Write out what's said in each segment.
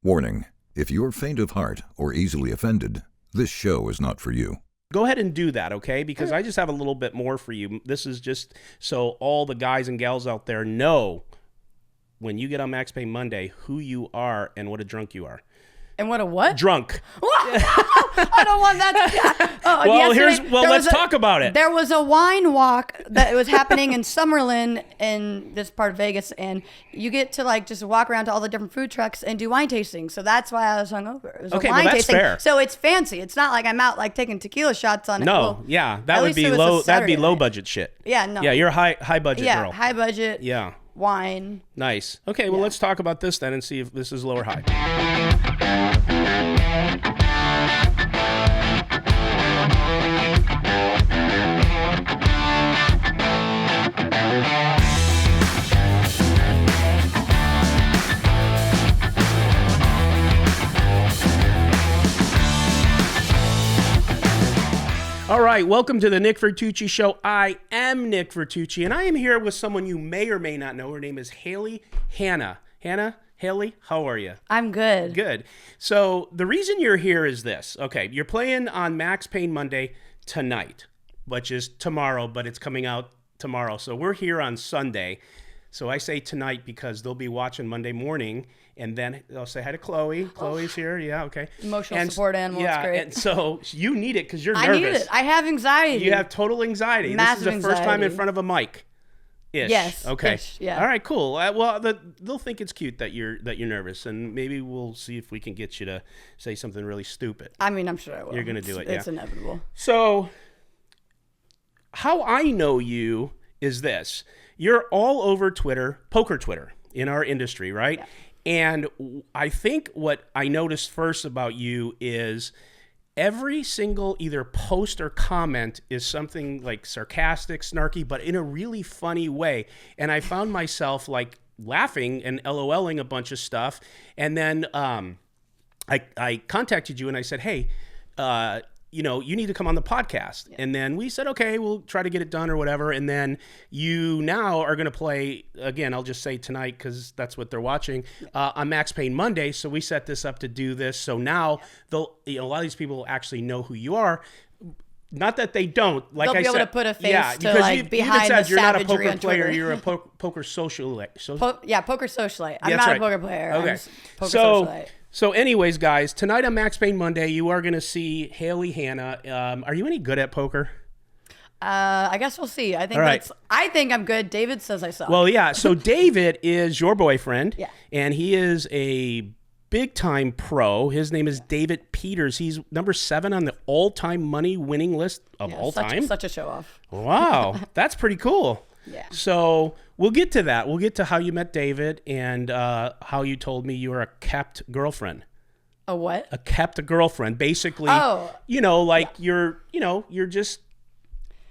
Warning, if you're faint of heart or easily offended, this show is not for you. Go ahead and do that, okay? Because I just have a little bit more for you. This is just so all the guys and gals out there know when you get on Max Payne Monday who you are and what a drunk you are. And what a what? Drunk. I don't want that. Let's talk about it. There was a wine walk that was happening in Summerlin in this part of Vegas, and you get to like just walk around to all the different food trucks and do wine tasting. So that's why I was hungover. It was Okay, a wine well, that's tasting. fair. So it's fancy. It's not like I'm out like taking tequila shots on it. No, Well, yeah, that at would least be it was a low. That'd be Saturday low night. budget shit. Yeah, no. Yeah, you're a high budget Yeah, girl. high budget. Yeah. Wine. Nice. Okay, well, let's talk about this then and see if this is low or high. All right, welcome to the Nick Vertucci Show. I am Nick Vertucci, and I am here with someone you may or may not know. Her name is Hayley Hanna. Hayley, how are you? I'm good. Good. So the reason you're here is this. Okay, you're playing on Max Payne Monday tonight, which is tomorrow, but it's coming out tomorrow. So we're here on Sunday. So I say tonight because they'll be watching Monday morning, and then they'll say hi to Chloe. Chloe's here. Yeah, okay. Emotional support animal. Yeah, it's great. and so you need it because you're nervous. I need it. I have anxiety. You have total anxiety. Massive this is the first time in anxiety. front of a mic. Ish. Yes. Okay. Ish, yeah. All right. Cool. Well, they'll think it's cute that you're nervous, and maybe we'll see if we can get you to say something really stupid. I mean, I'm sure I will. You're gonna do it. It's yeah. inevitable. So, how I know you is this: you're all over Twitter, poker Twitter, in our industry, right? Yeah. And I think what I noticed first about you is every single either post or comment is something like sarcastic, snarky, but in a really funny way. And I found myself like laughing and LOLing a bunch of stuff. And then I contacted you and I said, hey, you need to come on the podcast. Yeah. And then we said, okay, we'll try to get it done or whatever. And then you now are going to play, again, I'll just say tonight because that's what they're watching, on Max Payne Monday. So we set this up to do this. So now a lot of these people actually know who you are. Not that they don't. Like They'll I be said, able to put a face yeah, to like behind said the you're not a savagery poker on player. Twitter. You're a poker socialite. Poker socialite. I'm That's not right. a poker player. Okay. I'm poker socialite. So anyways, guys, tonight on Max Payne Monday, you are going to see Hayley Hanna. Are you any good at poker? I guess we'll see. I think All right. I think I'm good. David says I suck. Well, yeah. So David is your boyfriend. Yeah. And he is a big-time pro. His name is David Peters. He's number 7 on the all-time money winning list of all time. Such a show-off. Wow. That's pretty cool. Yeah. So we'll get to that. We'll get to how you met David and how you told me you were a kept girlfriend. A what? A kept girlfriend. Basically, Oh. you're just,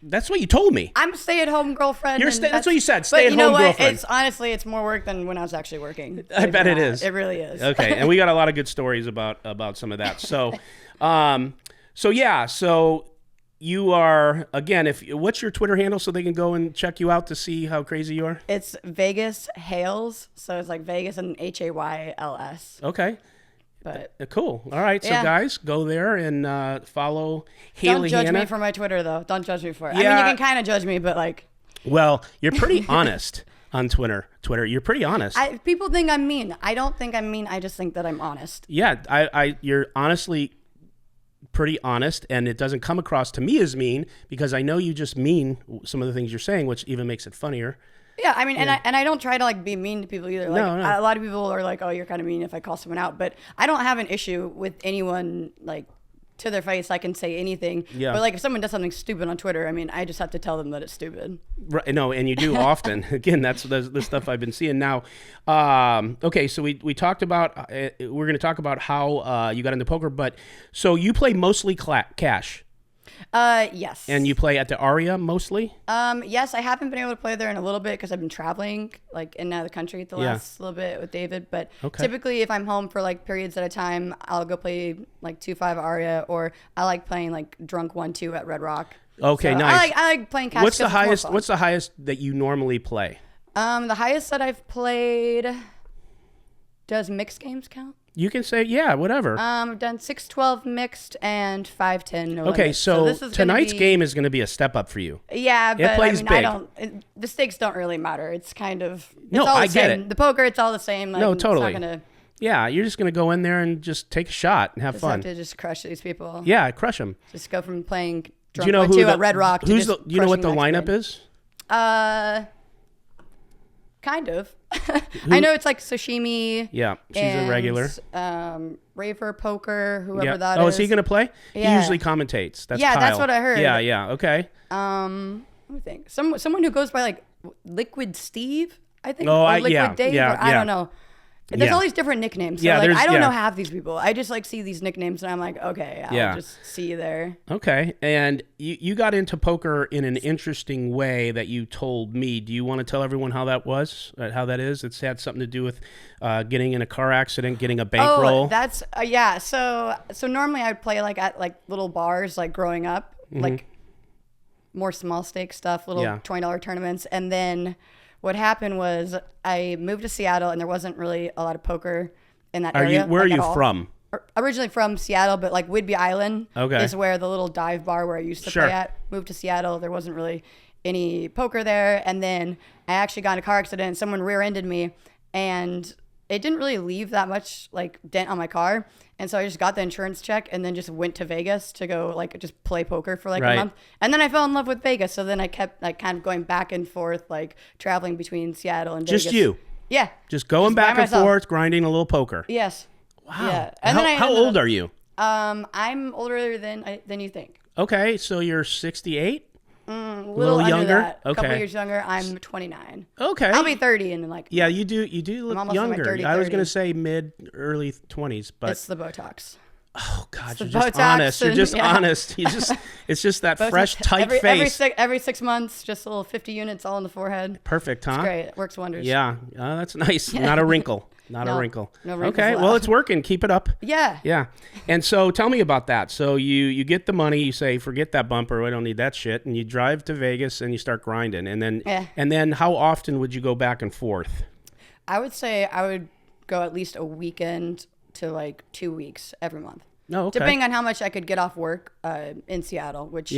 that's what you told me. I'm a stay-at-home girlfriend. That's what you said, But stay-at-home you know what? girlfriend. It's more work than when I was actually working. I bet it is. It really is. Okay, and we got a lot of good stories about some of that. So, so you are, again, what's your Twitter handle so they can go and check you out to see how crazy you are? It's Vegas Hales, so it's like Vegas and Hayls. Okay. But Cool. All right. So Yeah. guys, go there and follow Hayley don't judge Hanna. me for my Twitter, though. Don't judge me for it. I Yeah. mean, you can kind of judge me, but like... Well, you're pretty honest on Twitter. You're pretty honest. People think I'm mean. I don't think I'm mean. I just think that I'm honest. Yeah, you're honestly pretty honest, and it doesn't come across to me as mean because I know you just mean some of the things you're saying, which even makes it funnier. Yeah, I mean, and I don't try to like be mean to people either. Like No. a lot of people are like, "Oh, you're kind of mean if I call someone out," but I don't have an issue with anyone like to their face. I can say anything. Yeah. But like if someone does something stupid on Twitter, I mean, I just have to tell them that it's stupid. Right, no, and you do often. Again, that's the stuff I've been seeing now. Okay, so we talked about, we're going to talk about how you got into poker, but so you play mostly cash. Yes. And you play at the Aria mostly? Yes, I haven't been able to play there in a little bit because I've been traveling like in and out of the country the last little bit with David. But typically if I'm home for like periods at a time, I'll go play like 2-5 Aria, or I like playing like drunk 1-2 at Red Rock. Okay, So nice. I like playing cash. What's the 'cause it's more highest? fun. What's the highest that you normally play? The highest that I've played. Does mixed games count? You can say, yeah, whatever. I've done 6-12 mixed and 5-10 no Okay, limit. so this is tonight's game is going to be a step up for you. Yeah, but plays big. The stakes don't really matter. It's kind of No, all I the get same. it. The poker, it's all the same. Like, No, totally. It's not gonna Yeah, you're just going to go in there and just take a shot and have fun. have to just crush these people. Yeah, crush them. Just go from playing Do drunk you know two at Red Rock to who's just you know what the crushing lineup next is? bid. Kind of. I know it's like sashimi. Yeah, she's a regular. Raver Poker, whoever that Oh, is. is he going to play? Yeah. He usually commentates. That's Yeah, Kyle. that's what I heard. Yeah, okay. Let me think. Someone who goes by like Liquid Steve, I think. Oh, or Liquid yeah, Dave. yeah, Or, I yeah. don't know. There's Yeah. all these different nicknames. So Yeah, like, I don't yeah. know half these people. I just like see these nicknames and I'm like, okay, I'll just see you there. Okay, and you got into poker in an interesting way that you told me. Do you want to tell everyone how that was? How that is? It's had something to do with getting in a car accident, getting a bankroll. Oh, that's yeah. So normally I'd play like at like little bars, like growing up, like more small stake stuff, little $20 tournaments, and then what happened was I moved to Seattle and there wasn't really a lot of poker in that area. Where are you from? Originally from Seattle, but like Whidbey Island is where the little dive bar where I used to play at. Moved to Seattle. There wasn't really any poker there. And then I actually got in a car accident. Someone rear-ended me and it didn't really leave that much like dent on my car. And so I just got the insurance check and then just went to Vegas to go like just play poker for like a month. And then I fell in love with Vegas. So then I kept like kind of going back and forth, like traveling between Seattle and Vegas. Just you? Yeah. Just going back and forth, grinding a little poker. Yes. Wow. Yeah. And how old are you? I'm older than you think. Okay, so you're 68? A little younger. Okay. A couple years younger. I'm 29. Okay. I'll be 30 in like. Yeah, you do look almost in my younger. dirty I was 30s. going to say early 20s, but It's the Botox. oh god, you're the just Botox honest. You're and- just yeah. honest. It's just that fresh, tight face. Every 6 months, just a little 50 units all in the forehead. Perfect, huh? It's great. It works wonders. Yeah, that's nice. Not a wrinkle. Not a No, wrinkle. no wrinkles Okay, well, allowed. it's working. Keep it up. Yeah. Yeah. And so tell me about that. So you get the money, you say, forget that bumper, I don't need that shit, and you drive to Vegas and you start grinding. And then how often would you go back and forth? I would say I would go at least a weekend to like 2 weeks every month. No, okay. Depending on how much I could get off work in Seattle, which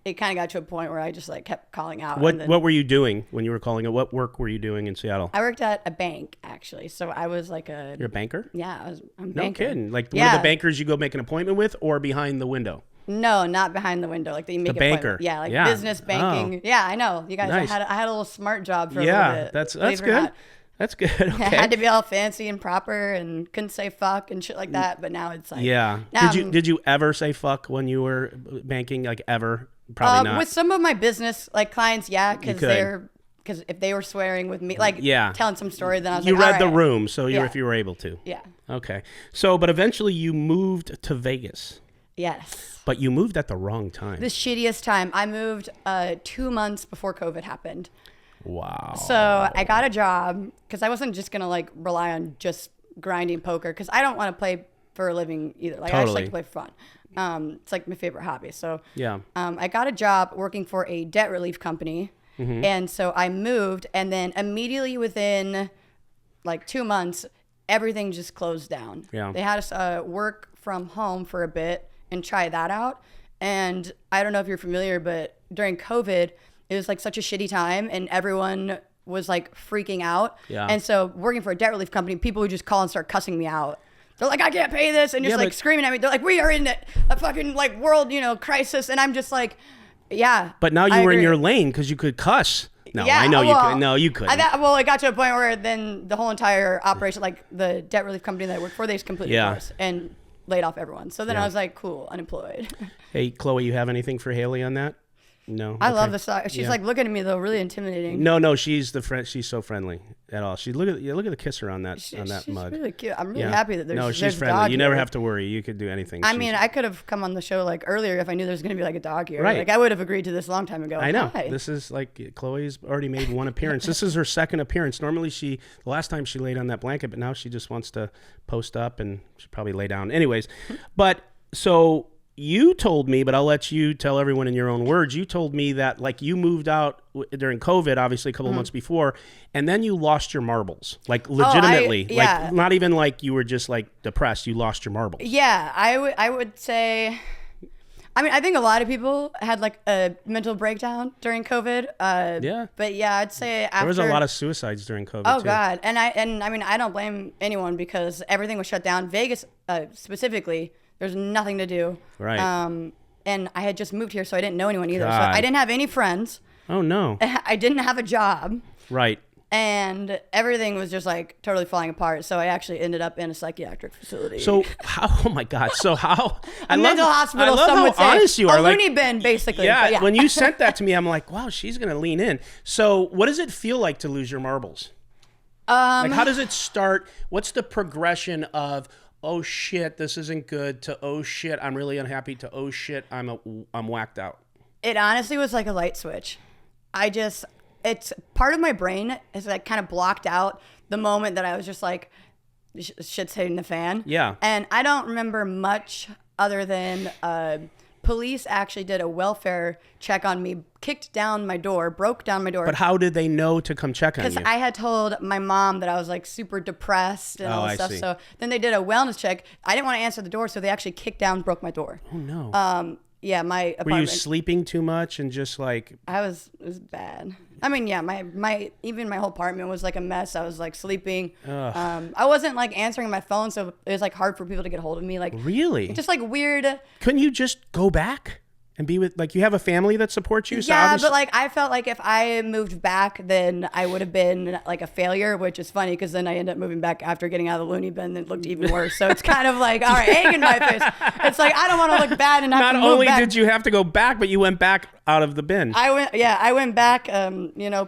it kind of got to a point where I just like kept calling out. What were you doing when you were calling it? What work were you doing in Seattle? I worked at a bank actually, so I was like You're a banker? I'm a No banker. kidding. Like one of the bankers you go make an appointment with, or behind the window? No, not behind the window. Like that you make The an banker. appointment. Yeah, like Yeah. business banking. Oh. Yeah, I know. You guys, Nice. I had a little smart job for a little bit. That's believe it or good. not. That's good. Okay. I had to be all fancy and proper and couldn't say fuck and shit like that. But now it's like Yeah. Now Did you ever say fuck when you were banking? Like ever? Probably not. With some of my business like clients, yeah, because if they were swearing with me, like telling some story, then I was you like, read all the right. room, so if you were able to. Yeah. Okay. So, but eventually you moved to Vegas. Yes. But you moved at the wrong time. The shittiest time. I moved 2 months before COVID happened. Wow. So I got a job because I wasn't just gonna like rely on just grinding poker because I don't want to play for a living either. Like I just like to play for fun. It's like my favorite hobby. So I got a job working for a debt relief company, and so I moved, and then immediately within like 2 months, everything just closed down. Yeah. They had us work from home for a bit and try that out. And I don't know if you're familiar, but during COVID, it was like such a shitty time and everyone was like freaking out. Yeah. And so working for a debt relief company, people would just call and start cussing me out. They're like, I can't pay this. And just like screaming at me. They're like, we are in a fucking like world, crisis. And I'm just like, yeah. But now you were in your lane because you could cuss. No, yeah, I know you could. No, you couldn't. It got to a point where then the whole entire operation, like the debt relief company that I worked for, they just completely closed and laid off everyone. So then I was like, cool, unemployed. Hey, Chloe, you have anything for Hayley on that? No. I love the song. She's like looking at me though, really intimidating. No, she's she's so friendly at all. Look at the kisser on that She's mug. really cute. I'm really happy that there's she's friendly. dog You never here. have to worry. You could do anything. I mean, I could have come on the show like earlier if I knew there was going to be like a dog here. Right. Like I would have agreed to this a long time ago. I know. Hi. This is like Chloe's already made one appearance. This is her second appearance. Normally the last time she laid on that blanket, but now she just wants to post up and she'll probably lay down. Anyways, but so you told me, but I'll let you tell everyone in your own words. You told me that like you moved out during COVID, obviously a couple of months before, and then you lost your marbles, like legitimately, like not even like you were just like depressed. You lost your marbles. Yeah, I would say. I mean, I think a lot of people had like a mental breakdown during COVID. But yeah, I'd say after there was a lot of suicides during COVID. Oh too. God, and I mean, I don't blame anyone because everything was shut down. Vegas specifically. There's nothing to do. Right. And I had just moved here, so I didn't know anyone either. God. So I didn't have any friends. Oh, no. I didn't have a job. Right. And everything was just like totally falling apart. So I actually ended up in a psychiatric facility. So how? Oh my God. So how? Mental hospital. I love some how would say honest you are. A loony bin, basically. Yeah, But yeah. When you sent that to me, I'm like, wow, she's gonna lean in. So what does it feel like to lose your marbles? Like how does it start? What's the progression of? Oh shit, this isn't good, to oh shit, I'm really unhappy, to oh shit, I'm whacked out. It honestly was like a light switch. It's part of my brain is like kind of blocked out the moment that I was just like, shit's hitting the fan. Yeah. And I don't remember much other than police actually did a welfare check on me, kicked down my door, broke down my door. But how did they know to come check on you? Because I had told my mom that I was like super depressed and all this stuff. See. So then they did a wellness check. I didn't want to answer the door, so they actually kicked down, broke my door. Oh no. Yeah, my apartment. Were you sleeping too much and just like? It was bad. I mean, yeah, even my whole apartment was like a mess. I was like sleeping. I wasn't like answering my phone, so it was like hard for people to get hold of me. Like really, just like weird. Couldn't you just go back and be with, like, you have a family that supports you? So yeah, but like I felt like if I moved back, then I would have been like a failure, which is funny because then I ended up moving back after getting out of the loony bin and it looked even worse. So it's kind of like, all right, egg in my face. It's like I don't want to look bad and have to move back. Not only did you have to go back, but you went back out of the bin. I went back,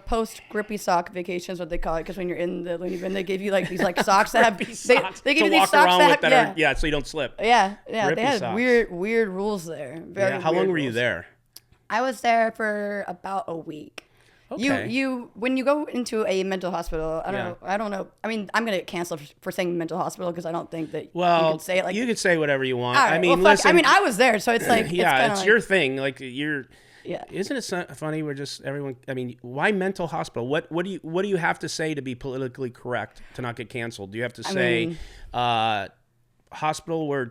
post grippy sock vacation is what they call it, because when you're in the loony bin, they give you like these like socks that have they give you these socks that have so you don't slip. Yeah, Grippy they had socks. weird rules there. Very how long weird were you rules. there? I was there for about a week. Okay. You when you go into a mental hospital, I don't know. I mean, I'm gonna get canceled for saying mental hospital because I don't think that you could say it like you could say whatever you want. Right, I mean, listen. I mean, I was there, so it's like it's your thing. Like you're. Yeah. Isn't it funny? We're just everyone. I mean, why mental hospital? What do you have to say to be politically correct to not get canceled? Do you have to say hospital where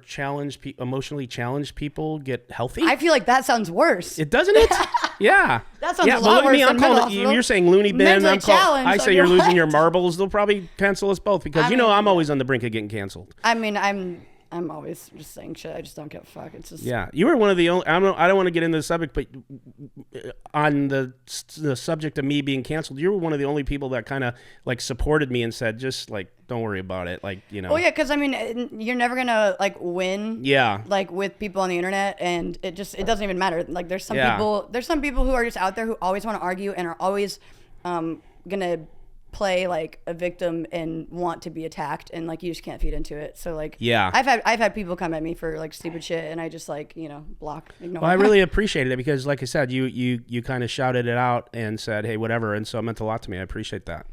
emotionally challenged people get healthy? I feel like that sounds worse. It doesn't it? Yeah. That sounds a lot worse than mental hospital. You're saying loony bin. I say you're losing your marbles. They'll probably cancel us both because I'm always on the brink of getting canceled. I mean, I'm always just saying shit. I just don't give a fuck. It's just you were one of the only. I don't want to get into the subject, but on the subject of me being canceled, you were one of the only people that kind of like supported me and said, just like, don't worry about it. Like, you know. Oh yeah, because I mean, you're never gonna like win. Yeah. Like with people on the internet, and it doesn't even matter. Like there's some people who are just out there who always want to argue and are always gonna play like a victim and want to be attacked, and like you just can't feed into it. So like I've had people come at me for like stupid shit, and I just like block, ignore. Well, I really appreciated it because, like I said, you kind of shouted it out and said, hey, whatever, and so it meant a lot to me. I appreciate that.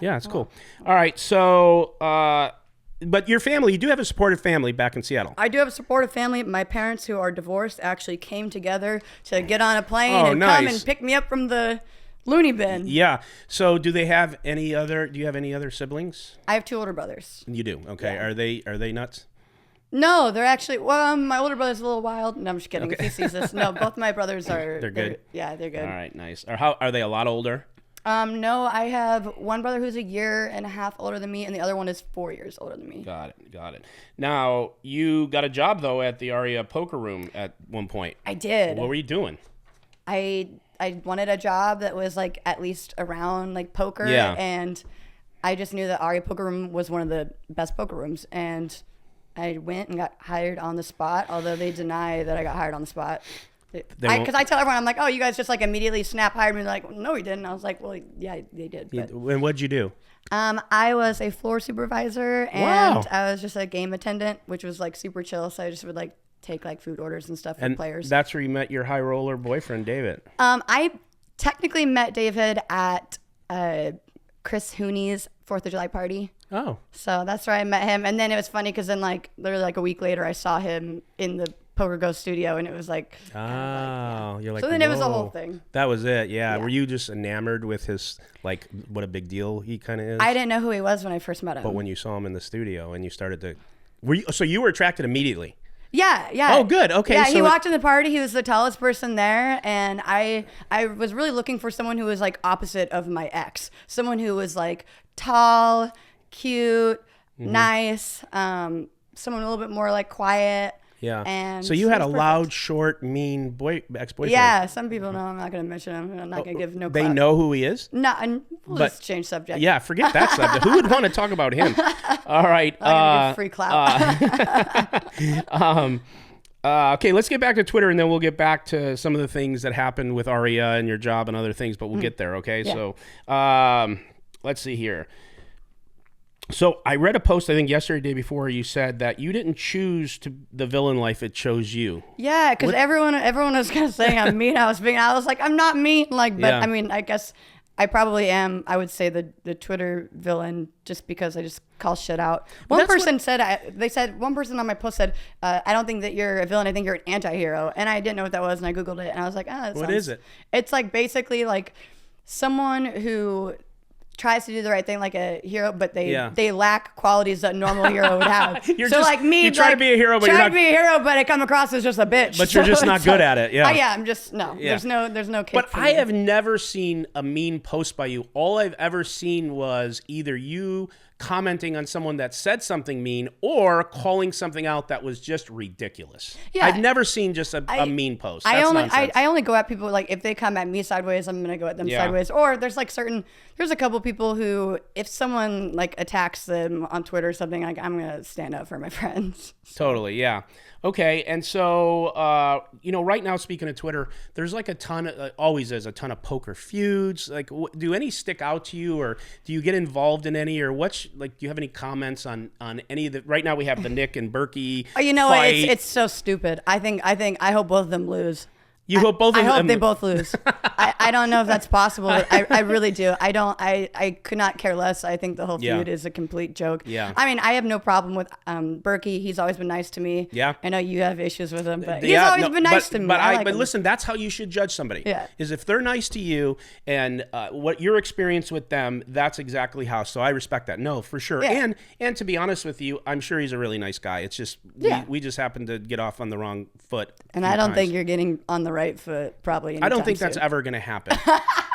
Yeah, it's cool. All right, so but your family, you do have a supportive family back in Seattle. I do have a supportive family. My parents, who are divorced, actually came together to get on a plane come and pick me up from the loony bin. Yeah. So do you have any other siblings? I have two older brothers. You do? Okay. Yeah. Are they nuts? No, they're actually, my older brother's a little wild. No, I'm just kidding. Okay. If he sees this. No, both my brothers are. They're good? Yeah, they're good. All right, nice. Are they a lot older? No, I have one brother who's a year and a half older than me, and the other one is 4 years older than me. Got it. Now, you got a job, though, at the Aria poker room at one point. I did. What were you doing? I wanted a job that was like at least around like poker, and I just knew that Aria poker room was one of the best poker rooms, and I went and got hired on the spot, although they deny that I got hired on the spot. Because I tell everyone, I'm like, oh, you guys just like immediately hired me. They're like, no, we didn't. I was like, well, yeah, they did. But. And what'd you do? I was a floor supervisor, and I was just a game attendant, which was like super chill. So I just would like take like food orders and stuff for players. That's where you met your high roller boyfriend, David. I technically met David at Chris Hooney's 4th of July party. Oh. So that's where I met him. And then it was funny because then like literally like a week later I saw him in the PokerGo studio, and it was like, you're like, so then it was a whole thing. That was it. Yeah. Were you just enamored with his, like, what a big deal he kind of is? I didn't know who he was when I first met him. But when you saw him in the studio and you started to, so you were attracted immediately? Yeah. Oh, good. Okay. Yeah, so he walked in the party. He was the tallest person there, and I was really looking for someone who was like opposite of my ex, someone who was like tall, cute, nice, someone a little bit more like quiet. Yeah. And so you had a loud, short, mean ex-boyfriend. Yeah. Some people know. I'm not going to mention him. I'm not going to give no They clout. know who he is? No, and we'll just change subject. Yeah, forget that subject. Who would want to talk about him? All right. I'm going to give free clout. Okay, let's get back to Twitter, and then we'll get back to some of the things that happened with Aria and your job and other things, but we'll get there, okay? Yeah. So let's see here. So I read a post, I think yesterday, day before, you said that you didn't choose the villain life, it chose you. Yeah, because everyone was kind of saying I'm mean. I was like, I'm not mean. Like, but I mean, I guess I probably am. I would say the Twitter villain, just because I just call shit out. One person on my post said, I don't think that you're a villain. I think you're an anti-hero. And I didn't know what that was. And I Googled it and I was like, what is it? It's like basically like someone who tries to do the right thing like a hero, but they lack qualities that a normal hero would have. Like me, you try to be a hero, but you're not. Try to be a hero, but I come across as just a bitch. But you're just not good at it. Yeah. I'm just no. Yeah. There's no kick. But I have never seen a mean post by you. All I've ever seen was either you commenting on someone that said something mean or calling something out that was just ridiculous. Yeah. I've never seen just a mean post. That's nonsense. I only go at people like if they come at me sideways, I'm gonna go at them sideways. Or there's a couple people who if someone like attacks them on Twitter or something, like I'm gonna stand up for my friends. Totally, yeah. Okay, and so right now, speaking of Twitter, there's like a ton of always is a ton of poker feuds. Like, do any stick out to you, or do you get involved in any, or do you have any comments on any of the? Right now, we have the Nick and Berkey. Fight. It's so stupid. I hope both of them lose. You hope both of them. I hope they both lose. I don't know if that's possible, but I really do. I could not care less. I think the whole feud is a complete joke. Yeah. I mean, I have no problem with Berkey. He's always been nice to me. Yeah. I know you have issues with him, but he's always been nice to me. But listen, that's how you should judge somebody. Yeah. Is if they're nice to you and what your experience with them, that's exactly how. So I respect that. No, for sure. Yeah. And to be honest with you, I'm sure he's a really nice guy. It's just we just happened to get off on the wrong foot. And I don't think you're getting on the right foot probably. I don't think that's ever going to happen.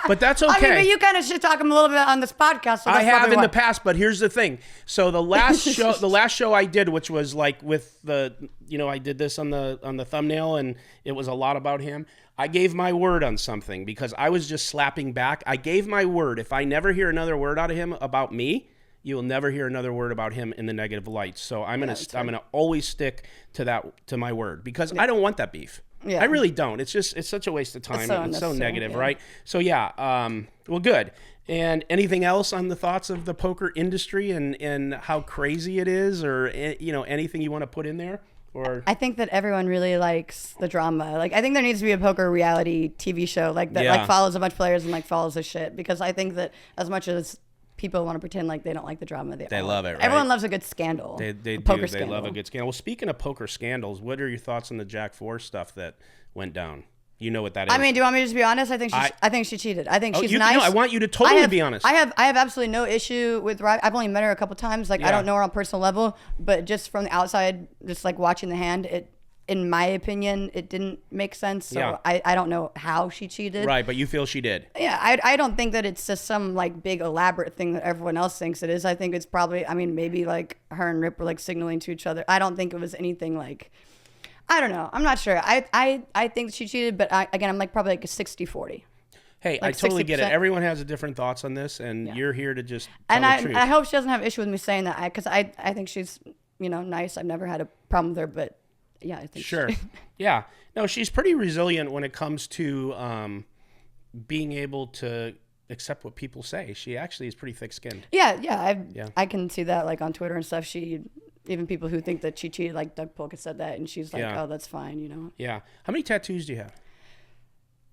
But that's okay. I mean, but you kind of should talk him a little bit on this podcast. So I have in the past, but here's the thing. So the last show I did, which was like with I did this on the thumbnail, and it was a lot about him. I gave my word on something because I was just slapping back. I gave my word. If I never hear another word out of him about me, you will never hear another word about him in the negative light. So I'm gonna always stick to my word because I don't want that beef. Yeah. I really don't. It's such a waste of time. It's so negative, right? So well, good. And anything else on the thoughts of the poker industry and how crazy it is, or anything you want to put in there? Or I think that everyone really likes the drama. Like I think there needs to be a poker reality TV show like that, like follows a bunch of players and like follows the shit. Because I think that as much as people want to pretend like they don't like the drama, they love it. Right? Everyone loves a good scandal. They do. Scandal. They love a good scandal. Well, speaking of poker scandals, what are your thoughts on the Jack 4 stuff that went down? You know what that is. I mean, do you want me to just be honest? I think she cheated. I think she's nice. No, I want you to totally be honest. I have absolutely no issue with Rive. I've only met her a couple times. Like I don't know her on a personal level, but just from the outside, just like watching the hand, in my opinion, it didn't make sense. So I don't know how she cheated. Right, but you feel she did. Yeah, I don't think that it's just some like big elaborate thing that everyone else thinks it is. I think it's probably, maybe like her and Rip were like signaling to each other. I don't think it was anything like, I don't know. I'm not sure. I think she cheated, but I'm like probably like a 60-40. Hey, like I totally 60%. Get it. Everyone has different thoughts on this, and you're here to just tell the truth. I hope she doesn't have issue with me saying that, because I think she's nice. I've never had a problem with her, but yeah, I think sure. Yeah, no, she's pretty resilient when it comes to being able to accept what people say. She actually is pretty thick-skinned. Yeah, I can see that like on Twitter and stuff. Even people who think that she cheated, like Doug Polka said that, and she's like, oh, that's fine, Yeah. How many tattoos do you have?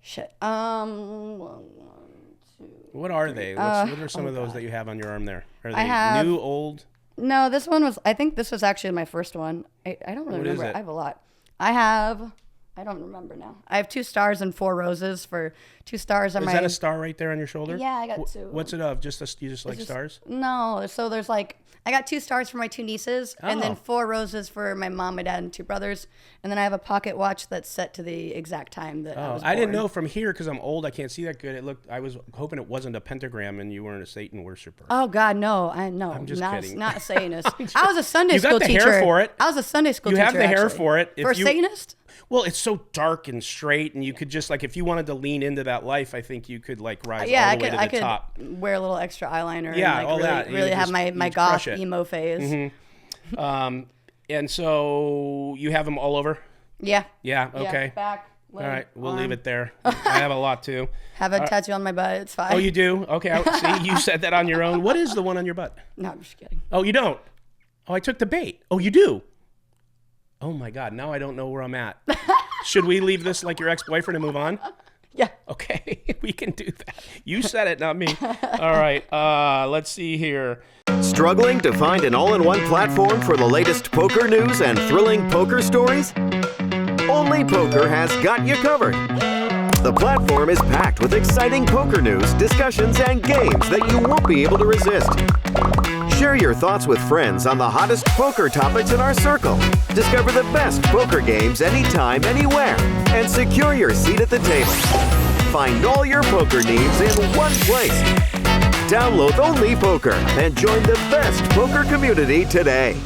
Shit. 1, 2. What are they? What are some of those that you have on your arm there? Are they new, old? No, this one was. I think this was actually my first one. I don't really remember. I have a lot. I don't remember now. I have 2 stars and 4 roses for 2 stars on Is my... that a star right there on your shoulder? Yeah, I got 2. What's it of? You just like stars? No. So there's like... I got 2 stars for my 2 nieces, and then 4 roses for my mom, my dad, and 2 brothers. And then I have a pocket watch that's set to the exact time that I was born. I didn't know from here because I'm old. I can't see that good. I was hoping it wasn't a pentagram and you weren't a Satan worshiper. Oh God, no! I'm just kidding. Not a Satanist. I was a Sunday school teacher. You got the hair for it. I was a Sunday school teacher. You have the hair actually. for it. For a Satanist? Well, it's so dark and straight, and you could just if you wanted to lean into that life, I think you could rise all the way to the top. I could wear a little extra eyeliner. Yeah, and all that. Really have my goth emo phase. Mm-hmm. And so you have them all over? Yeah. Yeah. Okay. Yeah, back. All right, we'll leave it there. I have a lot too. Have a tattoo on my butt. It's fine. Oh, you do? Okay. See, you said that on your own. What is the one on your butt? No, I'm just kidding. Oh, you don't? Oh, I took the bait. Oh, you do? Oh my God. Now I don't know where I'm at. Should we leave this like your ex-boyfriend and move on? Yeah. Okay. We can do that. You said it, not me. All right. Let's see here. Struggling to find an all-in-one platform for the latest poker news and thrilling poker stories? Only Poker has got you covered. The platform is packed with exciting poker news, discussions, and games that you won't be able to resist. Share your thoughts with friends on the hottest poker topics in our circle. Discover the best poker games anytime, anywhere, and secure your seat at the table. Find all your poker needs in one place. Download Only Poker and join the best poker community today.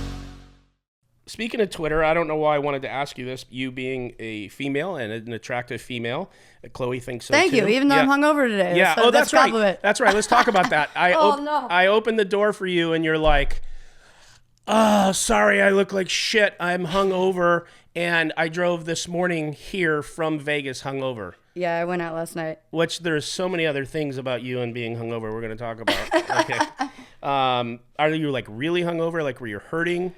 Speaking of Twitter, I don't know why I wanted to ask you this. You being a female and an attractive female, Chloe thinks so Thank too. you, even though I'm hungover today. Yeah, So that's right. compliment. That's right. Let's talk about that. No. I opened the door for you and you're like, oh, sorry, I look like shit. I'm hungover and I drove this morning here from Vegas hungover. Yeah, I went out last night. Which there's so many other things about you and being hungover we're going to talk about. Okay. Are you really hungover? Like were you hurting?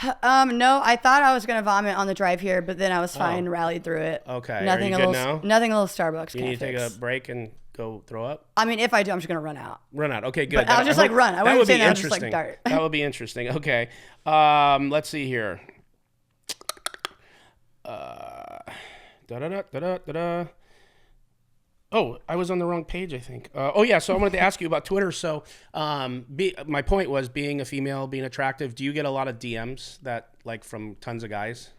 No, I thought I was gonna vomit on the drive here, but then I was fine, rallied through it. Okay. Nothing Are you good now? Nothing a little Starbucks You can't need to take fix. a break and go throw up? I mean, if I do, I'm just gonna run out. Run out. Okay, good. But I'll just run. I wouldn't say that. I'll just dart. That would be interesting. Okay. Let's see here. Oh, I was on the wrong page, I think. So I wanted to ask you about Twitter. So my point was being a female, being attractive. Do you get a lot of DMs from tons of guys?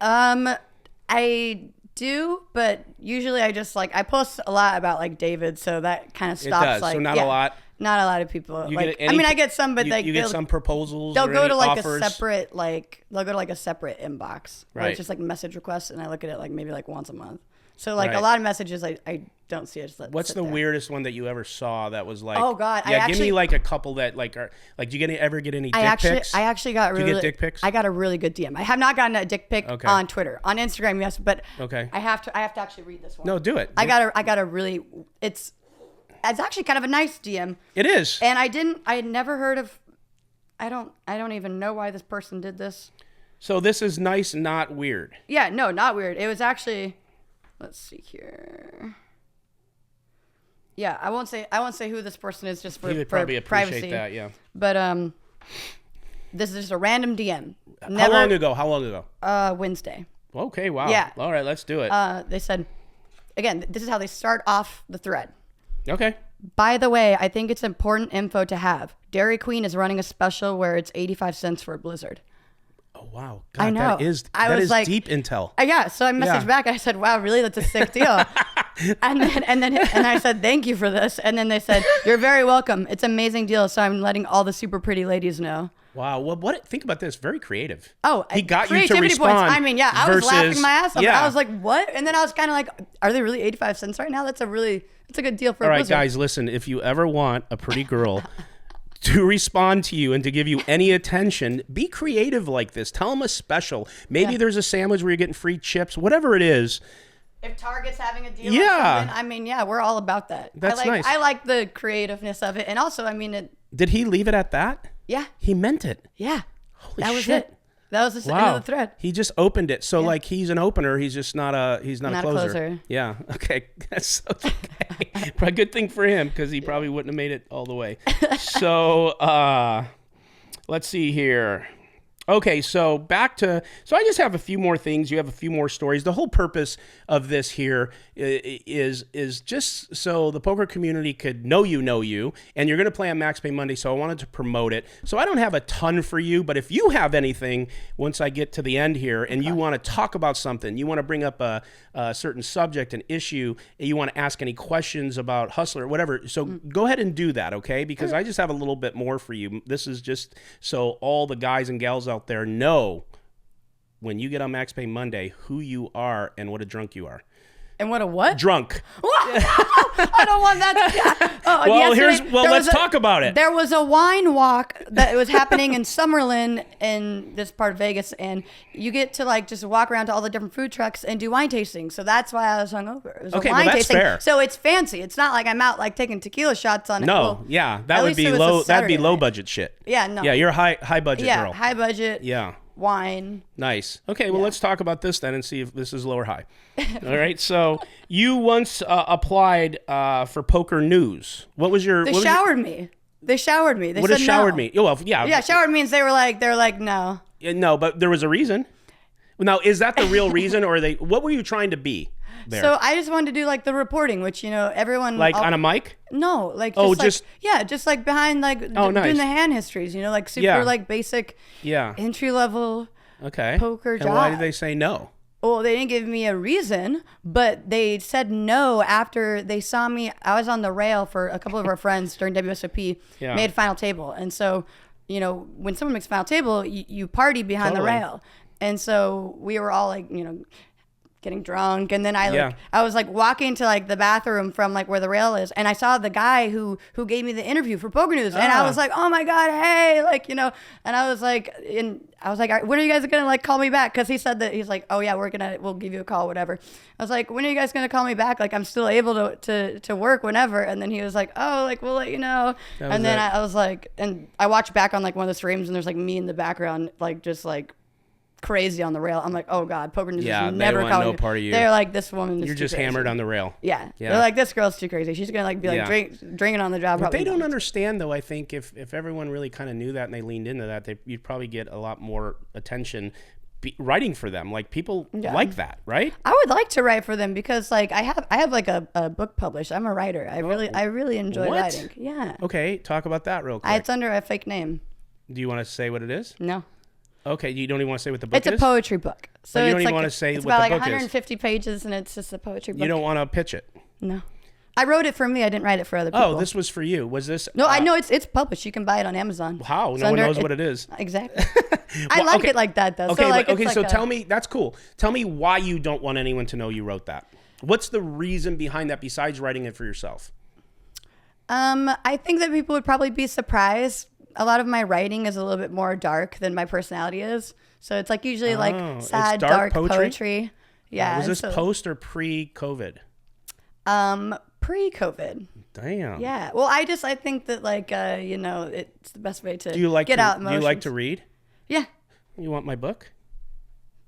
I do, but usually I just I post a lot about David, so that kind of stops. It does. So not a lot. Not a lot of people. You get any, I get some, but you get some proposals. They'll go to offers? a separate they'll go to a separate inbox. Right. It's just message requests, and I look at it maybe once a month. So Right. a lot of messages I don't see. I just What's the weirdest one that you ever saw that was Oh God! Yeah, give me a couple that are do you ever get any dick pics? I actually got you get dick pics? I got a really good DM. I have not gotten a dick pic on Twitter. On Instagram, yes, but okay. I have to actually read this one. No, do it. I got a really it's actually kind of a nice DM. It is. And I had never heard of. I don't even know why this person did this. So this is nice, not weird. Yeah, no, not weird. It was actually. Let's see here. Yeah, I won't say who this person is just for He would probably appreciate privacy. that, yeah. But this is just a random DM. How long ago? Wednesday. Okay, wow. Yeah. All right, let's do it. They said, again, this is how they start off the thread. Okay. By the way, I think it's important info to have. Dairy Queen is running a special where it's 85 cents for a Blizzard. Oh wow! God, I know. That is deep intel. Yeah, so I messaged back. I said, "Wow, really? That's a sick deal." and I said, "Thank you for this." And then they said, "You're very welcome. It's an amazing deal." So I'm letting all the super pretty ladies know. Wow. Well, think about this. Very creative. Oh, he got you to respond. Points. I mean, yeah, I was laughing my ass off. Yeah. I was like, "What?" And then I was kind of like, "Are they really 85 cents right now? It's a good deal for all a right, Blizzard." guys, listen. If you ever want a pretty girl to respond to you and to give you any attention, be creative like this. Tell them a special. Maybe there's a sandwich where you're getting free chips, whatever it is. If Target's having a deal, yeah. I mean, yeah, we're all about that. That's nice. I like the creativeness of it, and also, I mean, Did he leave it at that? Yeah, he meant it. Yeah, holy that was shit. it. That was the Wow. end of the thread. He just opened it. So he's an opener. He's just not a closer. Yeah. Okay. That's okay. Probably a good thing for him because he probably wouldn't have made it all the way. So let's see here. Okay, so so I just have a few more things. You have a few more stories. The whole purpose of this here is just so the poker community could know you, and you're going to play on Max Pay Monday, so I wanted to promote it. So I don't have a ton for you, but if you have anything once I get to the end here, and you want to talk about something, you want to bring up a certain subject, an issue, and you want to ask any questions about Hustler, whatever, so go ahead and do that, okay? Because I just have a little bit more for you. This is just so all the guys and gals out there know when you get on Max Pay Monday who you are and what a drunk you are. And what a what? Drunk. I don't want that. Let's talk about it. There was a wine walk that was happening in Summerlin in this part of Vegas, and you get to like just walk around to all the different food trucks and do wine tasting. So that's why I was hungover. It was Okay, a wine well, that's tasting. fair. So it's fancy. It's not like I'm out like taking tequila shots on it. No, Well, yeah, at that would least be it was a low. That'd be Saturday low night. budget shit. Yeah, no. Yeah, you're a high budget Yeah, girl. high budget. Yeah. Wine. Nice. Okay, well, let's talk about this then and see if this is low or high. All right. So you once applied for Poker News. What was your? They showered me. They showered me. They What said does showered no. mean? Oh, well, yeah. Yeah, showered means they were like no. No, but there was a reason. Now, is that the real reason, or what were you trying to be there? So I just wanted to do like the reporting, which everyone like on a mic? No, like just like behind like nice. doing the hand histories, like super like basic entry level poker job. And why did they say no? Well, they didn't give me a reason, but they said no after they saw me. I was on the rail for a couple of our friends during WSOP, made final table. And so, when someone makes final table, you party behind the rail. And so we were all like, getting drunk, and then I was like walking to like the bathroom from like where the rail is, and I saw the guy who gave me the interview for Poker News, and I was like, oh my god, hey, like and I was like, when are you guys gonna like call me back? Because he said that he's like, oh yeah, we'll give you a call, whatever. I was like, when are you guys gonna call me back? Like I'm still able to work whenever. And then he was like, oh, like we'll let you know. And then I was like, and I watched back on like one of the streams, and there's like me in the background, like just like crazy on the rail. I'm like, oh god, Poker News is never want calling no me. part of you. They're like, this woman is You're too just crazy. hammered on the rail. Yeah. They're like, this girl's too crazy. She's gonna like be like drinking on the job. But probably they don't not. understand though. I think if everyone really kind of knew that and they leaned into that, you'd probably get a lot more attention writing for them. Like people like that, right? I would like to write for them because like I have like a book published. I'm a writer. I really enjoy writing. Yeah. Okay, talk about that real quick. It's under a fake name. Do you want to say what it is? No. Okay, you don't even want to say what the book is? It's a poetry book. So you it's don't even like want to say it's what the about like book is. 150 pages, and it's just a poetry book. You don't want to pitch it? No. I wrote it for me. I didn't write it for other people. Oh, this was for you. Was this? No, I know it's published. You can buy it on Amazon. How? No one knows what it is. Exactly. I like it like that though. Okay, so, like, tell me, that's cool. Tell me why you don't want anyone to know you wrote that. What's the reason behind that besides writing it for yourself? I think that people would probably be surprised. A lot of my writing is a little bit more dark than my personality is. So it's like usually like sad, dark poetry. Yeah. Was this post or pre-COVID? Pre-COVID. Damn. Yeah. Well, I think that like it's the best way to get out emotions. Do you like to read? Yeah. You want my book?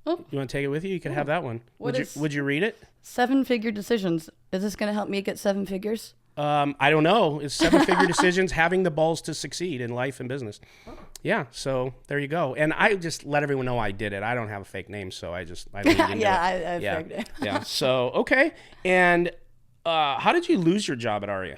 Oh. You want to take it with you? You can have that one. Would you read it? 7-figure decisions. Is this going to help me get 7 figures? I don't know. It's 7-figure decisions, having the balls to succeed in life and business. Yeah, so there you go. And I just let everyone know I did it. I don't have a fake name, so I leaned into it. I faked it. Yeah. So okay. And how did you lose your job at Aria?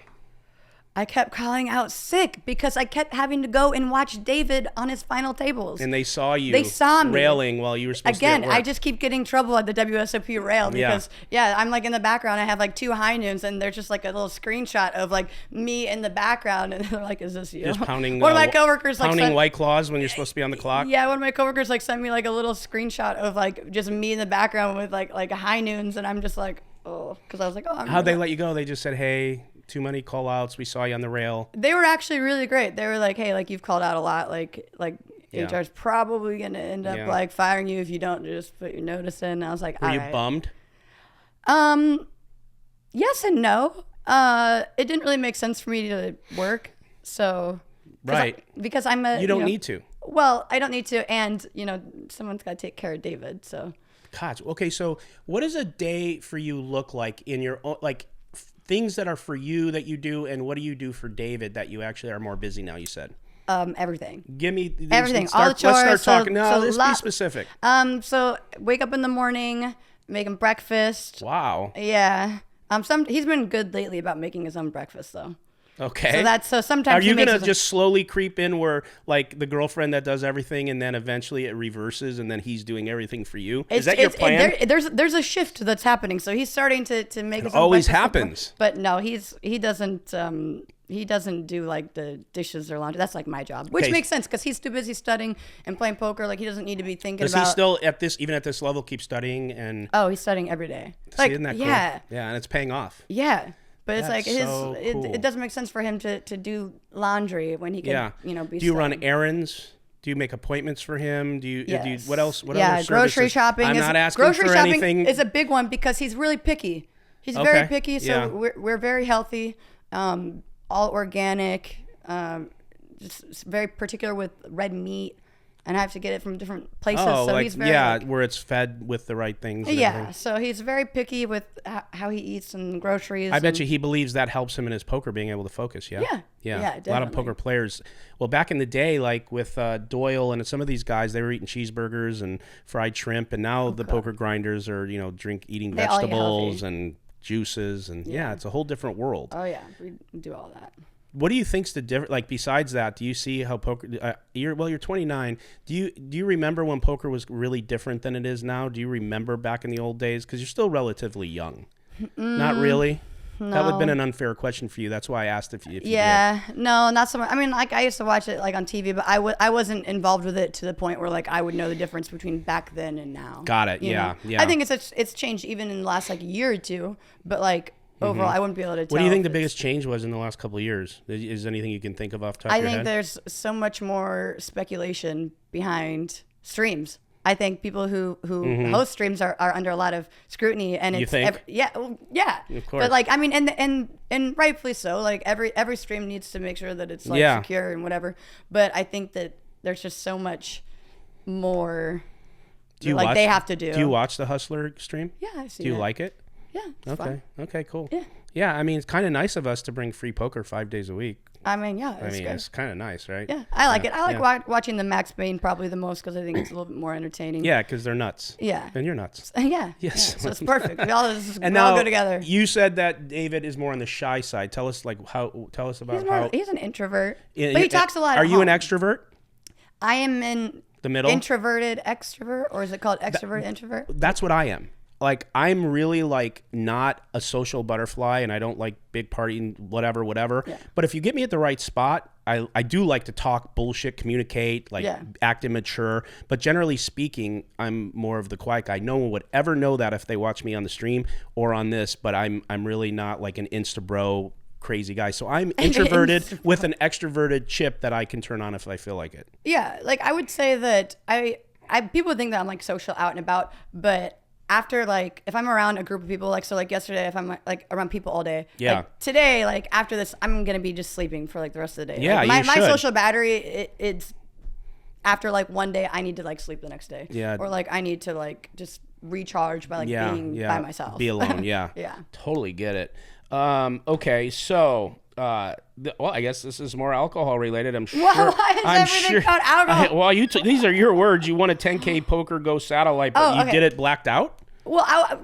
I kept calling out sick because I kept having to go and watch David on his final tables. And they saw you. They saw me railing while you were supposed to be at work. I just keep getting trouble at the WSOP rail because I'm like in the background. I have like 2 high noons, and there's just like a little screenshot of like me in the background, and they're like, "Is this you?" Just pounding. One of my coworkers pounding White Claws when you're supposed to be on the clock. Yeah, one of my coworkers like sent me like a little screenshot of like just me in the background with like high noons, and I'm just like, oh, because I was like, oh. How'd they let you go? They just said, hey, too many call outs. We saw you on the rail. They were actually really great. They were like, hey, like you've called out a lot. Like HR's probably going to end up like firing you if you don't just put your notice in. And I was like, were you bummed? Yes and no. It didn't really make sense for me to work. So, right. Because I'm a, you don't need to. Well, I don't need to. And, someone's got to take care of David. So. God. Okay. So what does a day for you look like in your own, like, things that are for you that you do, and what do you do for David that you actually are more busy now, you said? Everything. Give me everything. All the chores. Let's start talking. No, let's be specific. So wake up in the morning, make him breakfast. Wow. Yeah. He's been good lately about making his own breakfast though. Okay. So sometimes are you gonna just slowly creep in where like the girlfriend that does everything and then eventually it reverses and then he's doing everying for you? Is that your plan? There's a shift that's happening. So he's starting to make his own always breakfast happens. But no, he doesn't do like the dishes or laundry. That's like my job, which makes sense because he's too busy studying and playing poker. Like he doesn't need to be thinking about. Does he still even at this level keep studying and? Oh, he's studying every day. Like, isn't that cool? Yeah, and it's paying off. Yeah. But it's That's like so cool. it doesn't make sense for him to do laundry when he can, be. Do you run errands? Do you make appointments for him? Do you? Yes. What else? What other other grocery shopping. I'm not asking grocery for shopping anything. is a big one because he's really picky. He's very picky. So we're very healthy, all organic. Just very particular with red meat. And I have to get it from different places. Oh, so like, he's very, where it's fed with the right things. Yeah, so he's very picky with how he eats and groceries. I bet you he believes that helps him in his poker, being able to focus. Yeah, yeah, a lot of poker players. Well, back in the day, like with Doyle and some of these guys, they were eating cheeseburgers and fried shrimp, and now the poker grinders are eating vegetables and juices, and it's a whole different world. Oh yeah, we do all that. What do you think's the difference? Like besides that, do you see how poker? You're 29. Do you remember when poker was really different than it is now? Do you remember back in the old days? Because you're still relatively young. Not really. No. That would have been an unfair question for you. That's why I asked if you did. No, not so much. I mean, like I used to watch it like on TV, but I wasn't involved with it to the point where like I would know the difference between back then and now. Got it. You know? Yeah. I think it's changed even in the last like year or two, but like. Overall, I wouldn't be able to tell. What do you think the biggest change was in the last couple of years? Is there anything you can think of off the top of your head? I think there's so much more speculation behind streams. I think people who host streams are under a lot of scrutiny, and you think? Of course. But like, I mean, and rightfully so. Like every stream needs to make sure that it's like secure and whatever. But I think that there's just so much more. They have to do. Do you watch the Hustler stream? Yeah, I see. Do you like it? Yeah. It's fun. Okay. Cool. Yeah. Yeah. I mean, it's kind of nice of us to bring free poker 5 days a week. I mean, it's kind of nice, right? Yeah, I like it. I like watching the Max Payne probably the most because I think it's a little bit more entertaining. Yeah, because they're nuts. Yeah. And you're nuts. Yeah. Yes. Yeah. So it's perfect. We all go together. You said that David is more on the shy side. Tell us about how he's an introvert, but he talks a lot. Are you an extrovert? I am in the middle. Introverted extrovert, or is it called extrovert introvert? That's what I am. Like, I'm really like not a social butterfly, and I don't like big partying, whatever. Yeah. But if you get me at the right spot, I do like to talk bullshit, communicate, act immature. But generally speaking, I'm more of the quiet guy. No one would ever know that if they watch me on the stream or on this, but I'm really not like an Insta bro crazy guy. So I'm introverted with an extroverted chip that I can turn on if I feel like it. Yeah, like I would say that I people think that I'm like social out and about, but after like if I'm around a group of people, like so like yesterday if I'm like around people all day, like today like after this I'm gonna be just sleeping for like the rest of the day. Yeah, like, my social battery it's after like one day I need to like sleep the next day. Yeah. Or like I need to like just recharge by like being by myself. Be alone. Yeah. Yeah. Totally get it. Okay, so I guess this is more alcohol related. I'm sure. Why is everything about alcohol? These are your words. You won a 10K PokerGO Satellite, but you did it blacked out. Well,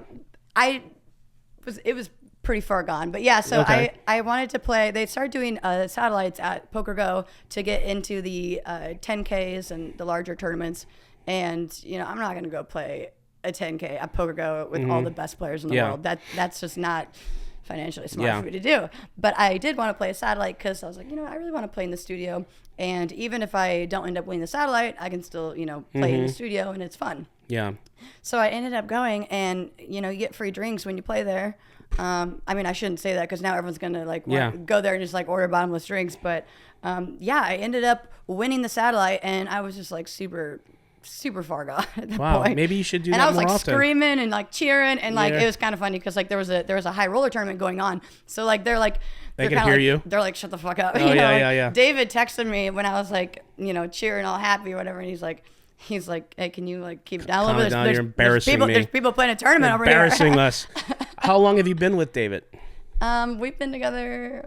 it was pretty far gone, but yeah. So I wanted to play. They started doing satellites at PokerGO to get into the 10Ks and the larger tournaments, and I'm not gonna go play a 10K at PokerGO with all the best players in the world. That's just not financially smart for me to do. But I did want to play a satellite because I was like, I really want to play in the studio. And even if I don't end up winning the satellite, I can still, play in the studio and it's fun. Yeah. So I ended up going and, you get free drinks when you play there. I mean, I shouldn't say that because now everyone's going to go there and just like order bottomless drinks. But I ended up winning the satellite and I was just like super far gone at that point. Maybe you should do that more often. And I was like screaming and like cheering and like it was kind of funny because like there was a high roller tournament going on. So like they can hear you. They're like, shut the fuck up. Oh, yeah. David texted me when I was like, cheering all happy or whatever, and he's like, hey, can you like keep down a little bit? You're embarrassing me. There's people playing a tournament over here. Embarrassing us. How long have you been with David? We've been together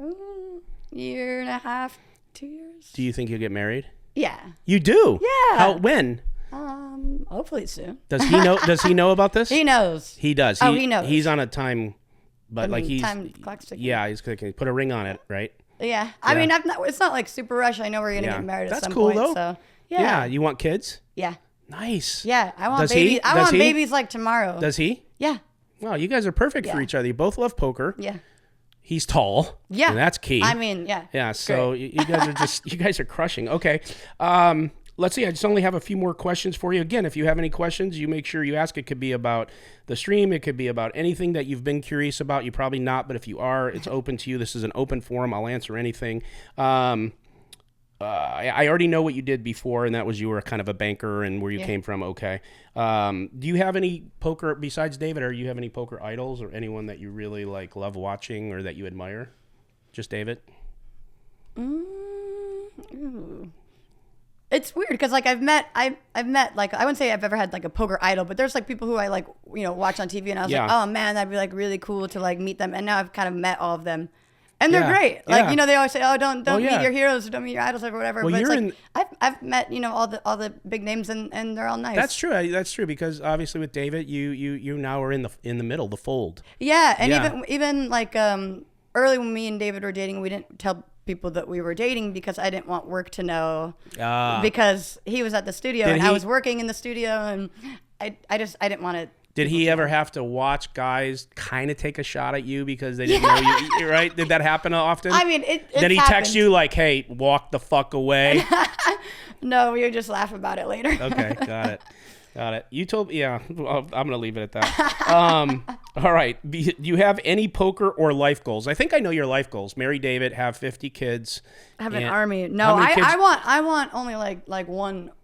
a year and a half. 2 years. Do you think you'll get married? Yeah. You do? Yeah. When? Hopefully soon. Does he know? Does he know about this? He knows. He does. He knows. He's on a time, but he's time clock's ticking. Yeah, he's clicking. Put a ring on it, right? Yeah. I mean, it's not like super rush. I know we're gonna get married at some cool, point. Though. So yeah. You want kids? Yeah. Nice. Yeah. I want Does babies. he? I want babies like tomorrow. Does he? Yeah. Wow, you guys are perfect for each other. You both love poker. Yeah. He's tall. Yeah. And that's key. I mean, yeah. Yeah. So you guys are you guys are crushing. Okay. Let's see. I just only have a few more questions for you. Again, if you have any questions, you make sure you ask. It could be about the stream. It could be about anything that you've been curious about. You probably not, but if you are, it's open to you. This is an open forum. I'll answer anything. I already know what you did before, and that was you were kind of a banker and where you came from. Okay. Do you have any poker besides David? Or you have any poker idols or anyone that you really love watching or that you admire? Just David? It's weird because I've met I wouldn't say I've ever had a poker idol, but there's people who I watch on TV and I was like, oh man, that'd be really cool to meet them, and now I've kind of met all of them, and they're great. They always say, oh don't meet your heroes, or don't meet your idols or whatever. Well, but it's I've met all the big names and they're all nice. That's true. That's true because obviously with David, you now are in the middle, the fold. Yeah, and even early when me and David were dating, we didn't tell people that we were dating because I didn't want work to know because he was at the studio and I was working in the studio and I didn't want to. Did he ever have to watch guys kind of take a shot at you because they didn't know you, right? Did that happen often? I mean, did he text you hey, walk the fuck away? No, we would just laugh about it later. Okay, got it. You told I'm going to leave it at that. All right. Do you have any poker or life goals? I think I know your life goals. Marry David, have 50 kids. Have an army. No, I want only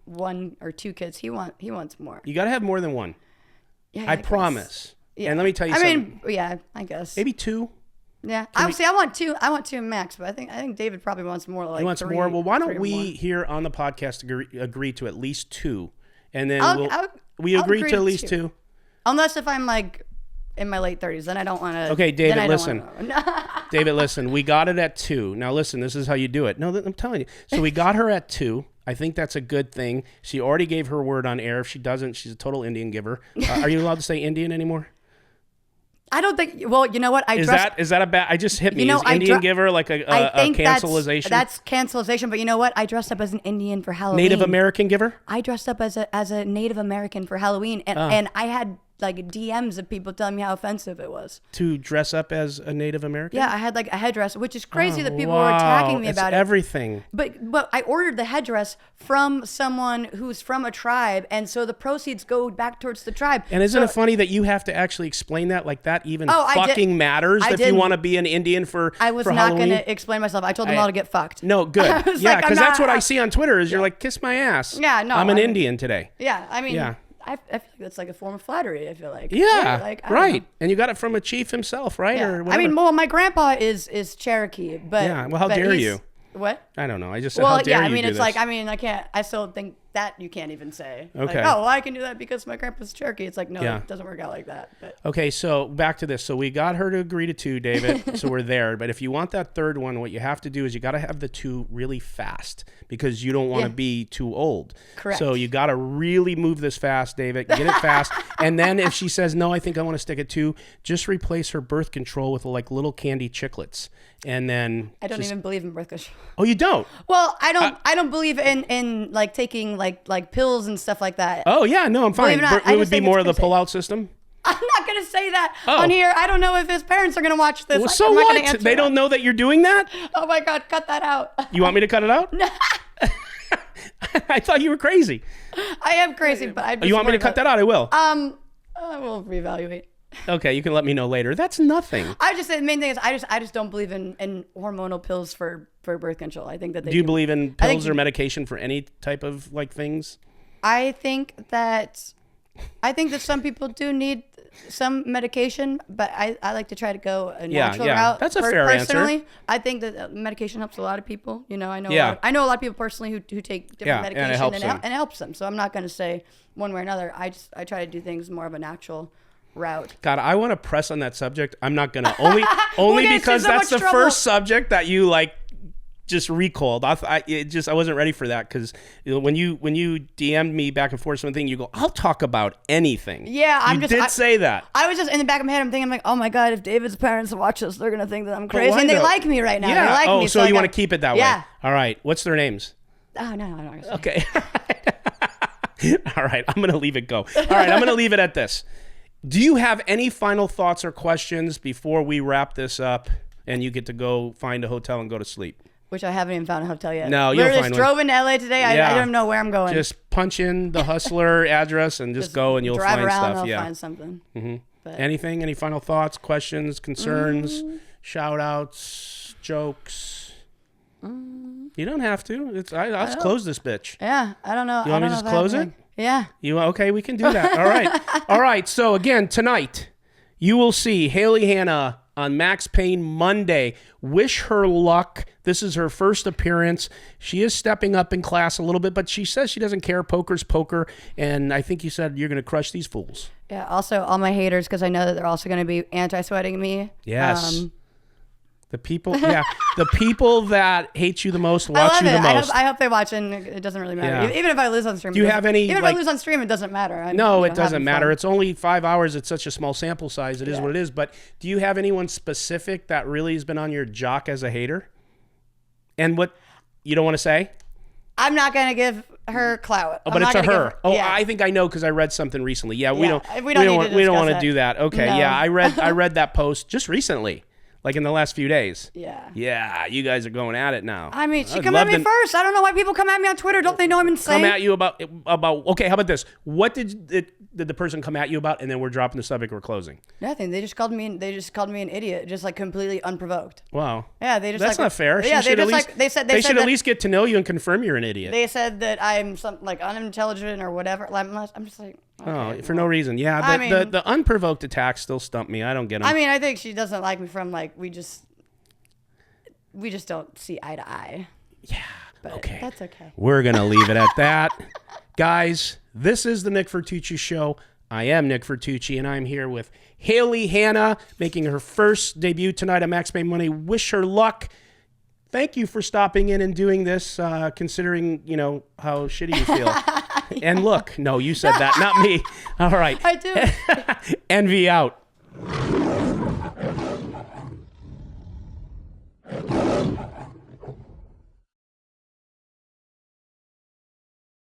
one or two kids. He wants more. You got to have more than one. Yeah, I promise. Yeah. And let me tell you something. I mean, yeah, I guess. Maybe two. Yeah. Obviously, I want two max, but I think David probably wants more he wants more. Well, why don't we here on the podcast agree to at least two? And then we agree to at least two. Unless if I'm in my late 30s, then I don't want to. Okay, David, listen. David, listen. We got it at 2. Now, listen, this is how you do it. No, I'm telling you. So we got her at 2. I think that's a good thing. She already gave her word on air. If she doesn't, she's a total Indian giver. Are you allowed to say Indian anymore? I don't think. Well, you know what? Is that a bad? I just hit me. Is Indian giver like a cancelization? That's cancelization. But you know what? I dressed up as an Indian for Halloween. Native American giver. I dressed up as a Native American for Halloween, and I had DMs of people telling me how offensive it was to dress up as a Native American. Yeah, I had a headdress, which is crazy that people were attacking me about it. Everything. But I ordered the headdress from someone who's from a tribe, and so the proceeds go back towards the tribe. And isn't it funny that you have to actually explain that? That even matters if you want to be an Indian for I was not going to explain myself. I told them all to get fucked. No, good. Yeah, because that's what I see on Twitter is you're kiss my ass. Yeah, no. I'm an Indian today. Yeah, I mean. Yeah. I feel that's a form of flattery. I feel like. Yeah, right. And you got it from a chief himself, right? Yeah. Or whatever. I mean, well, my grandpa is Cherokee, but yeah. Well, how dare you? What? I don't know. I just said, how dare you? I mean, do it's this? I can't. I still think that you can't even say. Okay. I can do that because my grandpa's Cherokee. It's no, it doesn't work out like that. But. Okay, so back to this. So we got her to agree to 2, David. So we're there. But if you want that third one, what you have to do is you got to have the 2 really fast because you don't want to be too old. Correct. So you got to really move this fast, David. Get it fast. And then if she says, no, I think I want to stick at 2, just replace her birth control with little candy chiclets. And then I don't even believe in birth control. Oh, you don't? Well, I don't believe in taking pills and stuff like that. Oh yeah, no, I'm fine. It would be more of the pull-out system. I'm not going to say that on here. I don't know if his parents are going to watch this. Well, so what? They don't know that you're doing that? Oh my God, cut that out. You want me to cut it out? No. I thought you were crazy. I am crazy, but I. You want me to cut that out? I will. I will reevaluate. Okay, you can let me know later. That's nothing. I just say the main thing is I just don't believe in hormonal pills for birth control. I think that they do. You believe in pills or medication for any type of things? I think that some people do need some medication, but I like to try to go a natural route. That's a fair personally. answer. I think that medication helps a lot of people. I know I know a lot of people personally who take different medication and it helps them. So I'm not going to say one way or another. I try to do things more of a natural route. God, I want to press on that subject. I'm not gonna only because that's the first subject that you just recoiled. I wasn't ready for that because when you DM'd me back and forth something, you go, I'll talk about anything. Yeah, I say that. I was just in the back of my head. I'm thinking, like, oh my god, if David's parents watch this, they're gonna think that I'm crazy, and they like me right now. Yeah. They like me. So you want to keep it that way? Yeah. All right. What's their names? Oh no, I'm not gonna say. Okay. All right. I'm gonna leave it go. All right. I'm gonna leave it at this. Do you have any final thoughts or questions before we wrap this up and you get to go find a hotel and go to sleep? Which I haven't even found a hotel yet. No, you'll find one. We just drove into LA today. I don't even know where I'm going. Just punch in the Hustler address and just go and you'll find stuff. Drive around and I'll find something. Mm-hmm. Anything? Any final thoughts, questions, concerns, shout outs, jokes? You don't have to. I'll just close this bitch. Yeah, I don't know. You want me to just close it? Yeah. Okay, we can do that. All right. All right. So again, tonight, you will see Hayley Hanna on Max Payne Monday. Wish her luck. This is her first appearance. She is stepping up in class a little bit, but she says she doesn't care. Poker's poker. And I think you said you're going to crush these fools. Yeah. Also, all my haters, because I know that they're also going to be anti-sweating me. Yes. The people that hate you the most watch you the most. I hope they watch, and it doesn't really matter. Yeah. Even if I lose on stream. Do you have any? Even if I lose on stream, it doesn't matter. No, it doesn't matter. It's only 5 hours. It's such a small sample size. It is what it is. But do you have anyone specific that really has been on your jock as a hater? And what you don't want to say? I'm not going to give her clout. Oh, but it's a her. I think I know because I read something recently. Yeah, we don't want to do that. Okay, no. Yeah, I read that post just recently. Like in the last few days. Yeah. Yeah, you guys are going at it now. I mean, she come at me first. I don't know why people come at me on Twitter. Don't they know I'm insane? Come at you about okay, how about this? What did the person come at you about, and then we're dropping the subject, we're closing? Nothing. They just called me an idiot, just like completely unprovoked. Wow. Yeah, they just That's not fair. Yeah, they should at least get to know you and confirm you're an idiot. They said that I'm unintelligent or whatever. I'm just like, okay, for no reason. Yeah, the unprovoked attacks still stump me. I don't get them. I mean, I think she doesn't like me from like we just don't see eye to eye. Yeah. But okay. That's okay. We're going to leave it at that. Guys, this is the Nick Vertucci Show. I am Nick Vertucci, and I'm here with Hayley Hanna, making her first debut tonight at Max Payne Money. Wish her luck. Thank you for stopping in and doing this, considering, how shitty you feel. Yeah. And look, no, you said that, not me. All right. I do. Envy out.